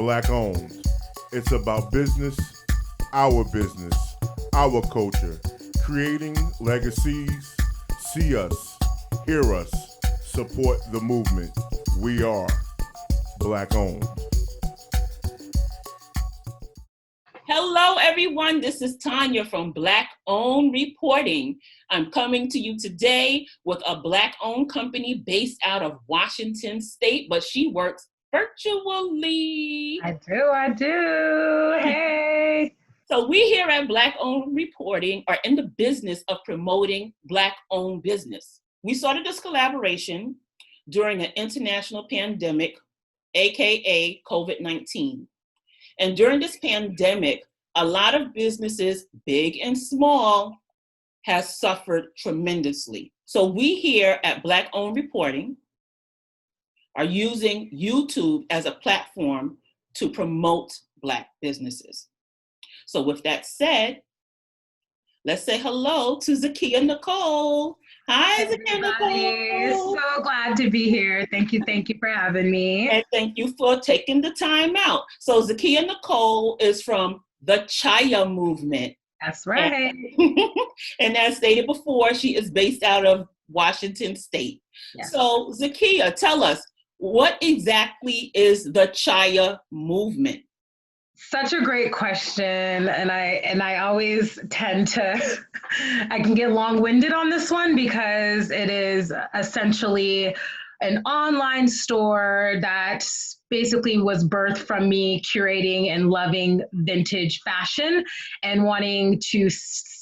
Black owned. It's about business, our culture, creating legacies. See us, hear us, support the movement. We are Black owned. Hello, everyone. This is Tanya from Black Owned Reporting. I'm coming to you today with a Black-owned company based out of Washington State, but she works virtually. I do. Hey. So we here at Black Owned Reporting are in the business of promoting Black-owned business. We started this collaboration during an international pandemic, aka COVID-19. And during this pandemic, a lot of businesses, big and small, has suffered tremendously. So we here at Black Owned Reporting are using YouTube as a platform to promote Black businesses. So with that said, let's say hello to Zakia Nicole. Hi, Zakia Nicole. So glad to be here. Thank you for having me. And thank you for taking the time out. So Zakia Nicole is from the Chaya movement. That's right. And as stated before, she is based out of Washington State. Yes. So Zakia, tell us, what exactly is the Chaya movement? Such a great question. And I always tend to, I can get long-winded on this one because it is essentially an online store that basically was birthed from me curating and loving vintage fashion and wanting to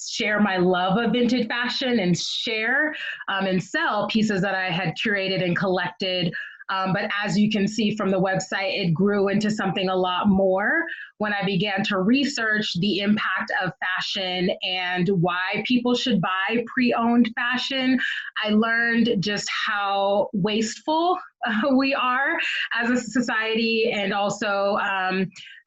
share my love of vintage fashion and share and sell pieces that I had curated and collected. But as you can see from the website, it grew into something a lot more when I began to research the impact of fashion and why people should buy pre-owned fashion. I learned just how wasteful we are as a society, and also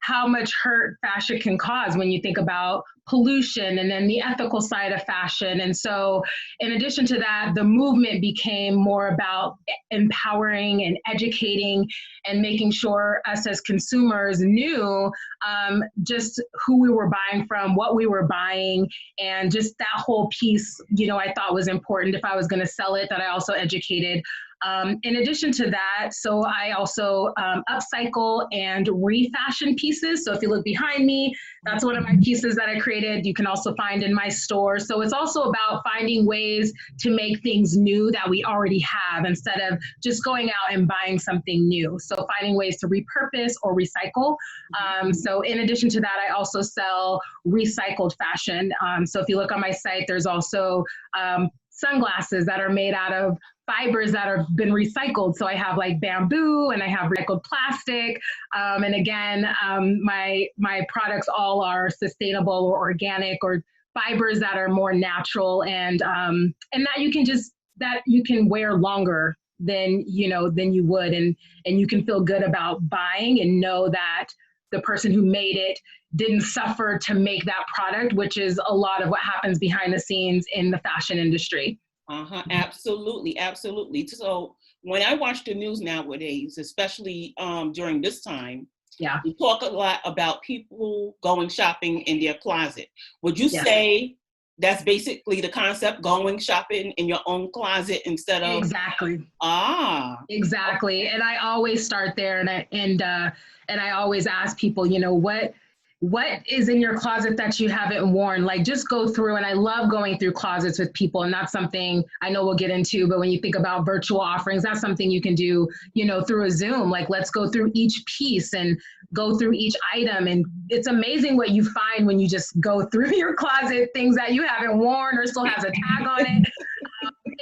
how much hurt fashion can cause when you think about pollution and then the ethical side of fashion. And so in addition to that, the movement became more about empowering and educating and making sure us as consumers knew just who we were buying from, what we were buying, and just that whole piece, I thought was important if I was going to sell it, that I also educated. In addition to that, so I also upcycle and refashion pieces. So if you look behind me, that's one of my pieces that I created. You can also find in my store. So it's also about finding ways to make things new that we already have instead of just going out and buying something new. So finding ways to repurpose or recycle. So in addition to that, I also sell recycled fashion. So if you look on my site, there's also sunglasses that are made out of fibers that have been recycled. So I have like bamboo and I have recycled plastic. And again, my products all are sustainable or organic or fibers that are more natural and that you can wear longer than you would. And you can feel good about buying and know that the person who made it didn't suffer to make that product, which is a lot of what happens behind the scenes in the fashion industry. Absolutely. So when I watch the news nowadays, especially during this time, we talk a lot about people going shopping in their closet. Would you say that's basically the concept, going shopping in your own closet instead of Exactly. Exactly. And I always start there, and I always ask people, what is in your closet that you haven't worn? Like, just go through. And I love going through closets with people. And that's something I know we'll get into, but when you think about virtual offerings, that's something you can do, through a Zoom. Like, let's go through each piece and go through each item. And it's amazing what you find when you just go through your closet, things that you haven't worn or still has a tag on it. And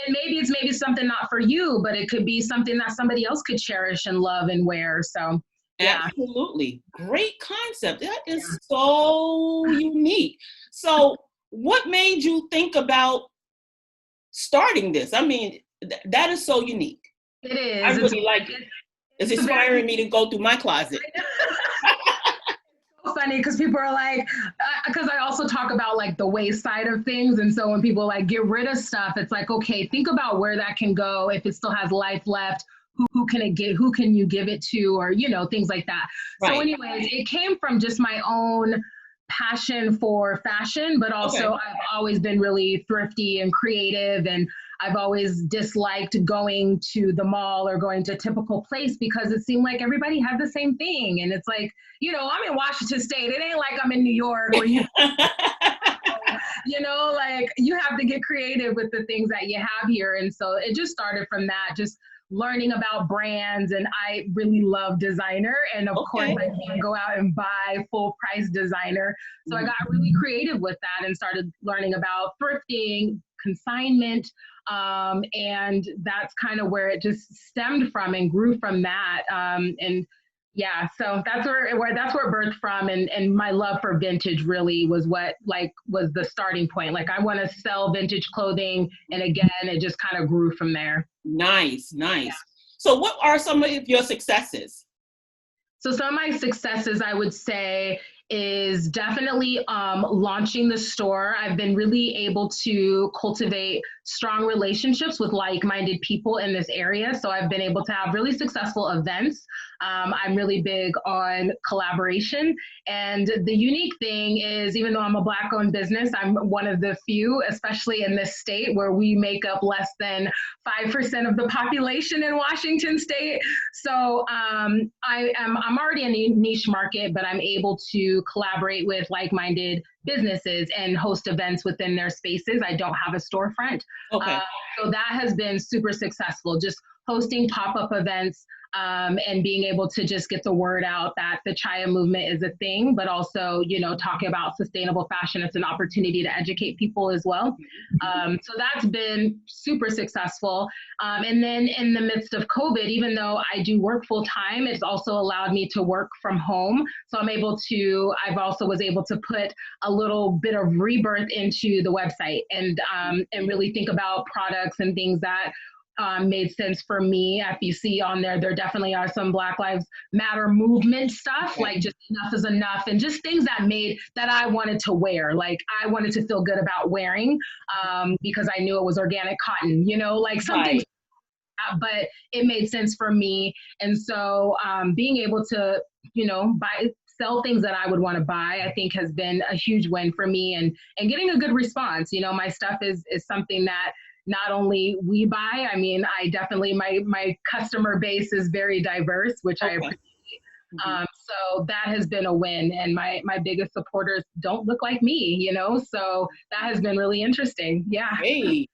maybe it's something not for you, but it could be something that somebody else could cherish and love and wear. So absolutely. Great concept. That is so unique. So what made you think about starting this? I mean, that is so unique. It is. I really like it. It's inspiring me to go through my closet. So funny because people are like, because I also talk about like the waste side of things. And so when people like get rid of stuff, it's like, okay, think about where that can go if it still has life left. who can it get, who can you give it to, or, you know, things like that. Right. So anyways, it came from just my own passion for fashion, but also I've always been really thrifty and creative, and I've always disliked going to the mall or going to a typical place because it seemed like everybody had the same thing. And it's like, you know, I'm in Washington State. It ain't like I'm in New York where you, you know, like you have to get creative with the things that you have here. And so it just started from that, just learning about brands. And I really love designer. And of course, I can't go out and buy full price designer. So I got really creative with that and started learning about thrifting, consignment. And that's kind of where it just stemmed from and grew from that. And yeah, so that's where it birthed from. And my love for vintage really was what was the starting point. Like, I want to sell vintage clothing. And again, it just kind of grew from there. Nice. Yeah. So what are some of your successes? So some of my successes, I would say, is definitely launching the store. I've been really able to cultivate strong relationships with like-minded people in this area. So I've been able to have really successful events. I'm really big on collaboration. And the unique thing is, even though I'm a Black-owned business, I'm one of the few, especially in this state, where we make up less than 5% of the population in Washington State. So I'm already in a niche market, but I'm able to collaborate with like-minded businesses and host events within their spaces. I don't have a storefront. So that has been super successful, just hosting pop-up events and being able to just get the word out that the Chaya movement is a thing, but also, you know, talking about sustainable fashion. It's an opportunity to educate people as well. So that's been super successful. And then in the midst of COVID, even though I do work full time, it's also allowed me to work from home. So I've also was able to put a little bit of rebirth into the website and really think about products and things that made sense for me. If you see on there, there definitely are some Black Lives Matter movement stuff, like just enough is enough, and just things that I wanted to wear. Like, I wanted to feel good about wearing because I knew it was organic cotton, you know, like something, but it made sense for me. And so being able to, you know, sell things that I would want to buy, I think has been a huge win for me, and getting a good response. You know, my stuff is something that not only we buy, I mean, I definitely, my customer base is very diverse, which I appreciate. So that has been a win. And my biggest supporters don't look like me, you know, so that has been really interesting. Yeah. Hey,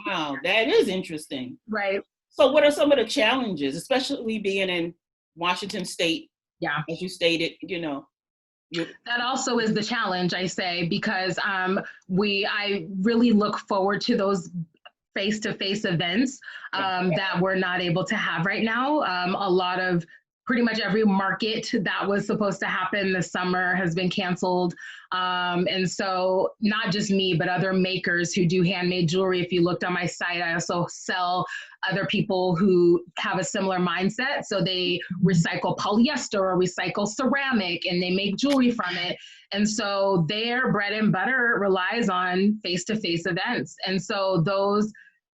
wow, that is interesting. Right. So what are some of the challenges, especially being in Washington State? Yeah. As you stated, you know. That also is the challenge, I say, because I really look forward to those face-to-face events that we're not able to have right now. A lot of pretty much every market that was supposed to happen this summer has been canceled. And so not just me, but other makers who do handmade jewelry. If you looked on my site, I also sell other people who have a similar mindset. So they recycle polyester or recycle ceramic and they make jewelry from it. And so their bread and butter relies on face-to-face events. And so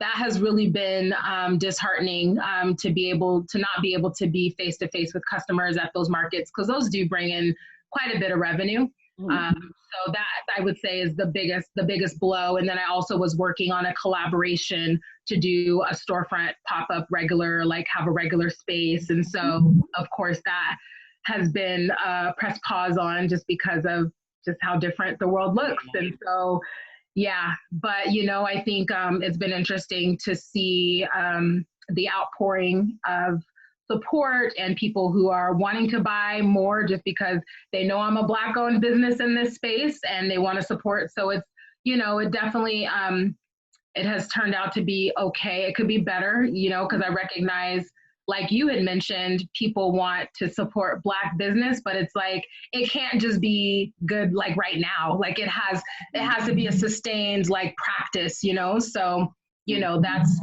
that has really been disheartening to not be able to be face-to-face with customers at those markets, because those do bring in quite a bit of revenue. So that, I would say, is the biggest blow. And then I also was working on a collaboration to do a storefront pop-up have a regular space. And so, of course, that has been pressed pause on just because of just how different the world looks. And so, yeah, but, you know, I think it's been interesting to see the outpouring of support and people who are wanting to buy more just because they know I'm a Black-owned business in this space and they want to support. So it's, you know, it definitely, it has turned out to be okay. It could be better, you know, because I recognize, like you had mentioned, people want to support Black business, but it's like, it can't just be good like right now. Like it has to be a sustained like practice, you know? So, you know, that's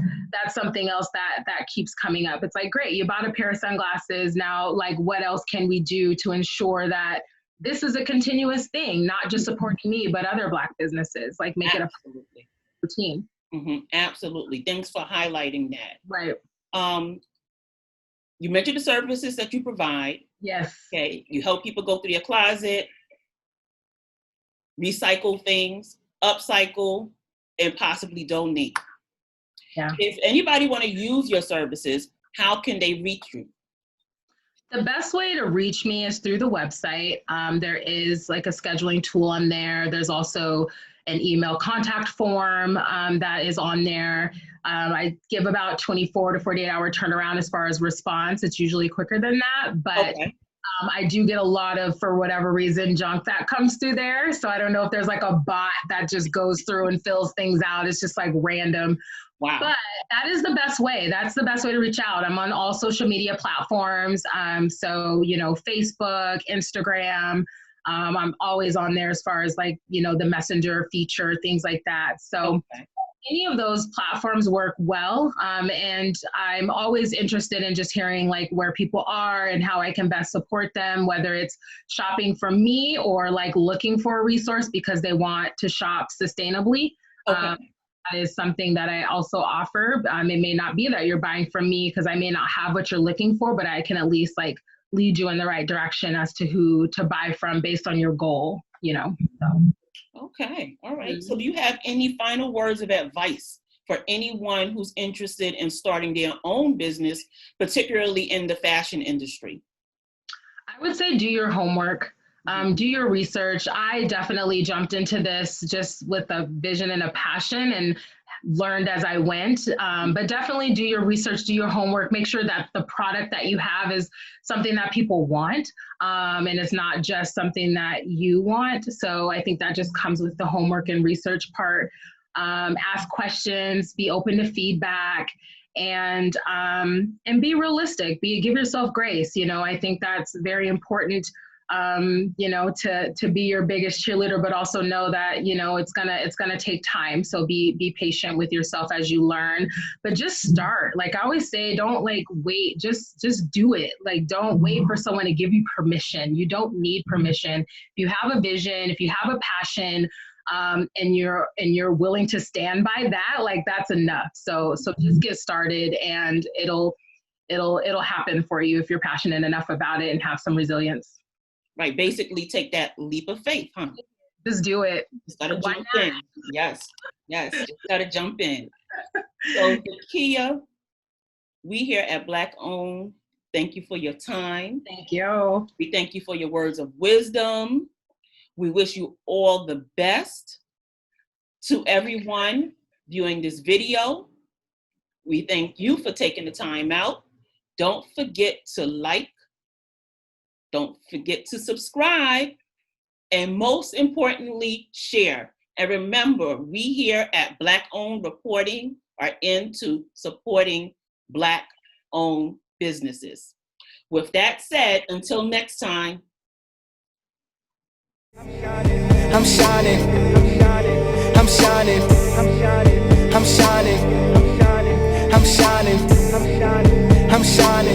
something else that keeps coming up. It's like, great, you bought a pair of sunglasses. Now, like, what else can we do to ensure that this is a continuous thing, not just supporting me, but other Black businesses, like make it a routine. Absolutely. Thanks for highlighting that. Right. You mentioned the services that you provide. Yes. Okay. You help people go through their closet, recycle things, upcycle, and possibly donate. Yeah. If anybody want to use your services, how can they reach you? The best way to reach me is through the website. There is like a scheduling tool on there. There's also an email contact form that is on there. I give about 24 to 48 hour turnaround as far as response. It's usually quicker than that, but Okay. I do get a lot of, for whatever reason, junk that comes through there. So I don't know if there's like a bot that just goes through and fills things out. It's just like random. Wow. But that is the best way. That's the best way to reach out. I'm on all social media platforms. So, you know, Facebook, Instagram. I'm always on there as far as like, you know, the messenger feature, things like that. So any of those platforms work well. And I'm always interested in just hearing like where people are and how I can best support them, whether it's shopping from me or like looking for a resource because they want to shop sustainably. Okay. That is something that I also offer. It may not be that you're buying from me because I may not have what you're looking for, but I can at least like lead you in the right direction as to who to buy from based on your goal, you know. So. Okay. All right. So do you have any final words of advice for anyone who's interested in starting their own business, particularly in the fashion industry? I would say do your homework. Do your research. I definitely jumped into this just with a vision and a passion and learned as I went. But definitely do your research, do your homework, make sure that the product that you have is something that people want. And it's not just something that you want. So I think that just comes with the homework and research part. Ask questions, be open to feedback, and be realistic. Give yourself grace. You know, I think that's very important. You know, to be your biggest cheerleader, but also know that, you know, it's gonna take time. So be patient with yourself as you learn, but just start. Like I always say, don't like wait, just do it. Like, don't wait for someone to give you permission. You don't need permission. If you have a vision, if you have a passion, and you're willing to stand by that, like that's enough. So just get started and it'll happen for you if you're passionate enough about it and have some resilience. Right. Basically take that leap of faith, huh? Just do it. Just gotta jump in. Yes. Just gotta jump in. So Chayah, we here at Black Owned, thank you for your time. Thank you. We thank you for your words of wisdom. We wish you all the best. To everyone viewing this video, we thank you for taking the time out. Don't forget to like, don't forget to subscribe, and most importantly, share. And remember, we here at Black Owned Reporting are into supporting Black-owned businesses. With that said, until next time. I'm shining, I'm shining, I'm shining, I'm shining, I'm shining, I'm shining, I'm shining.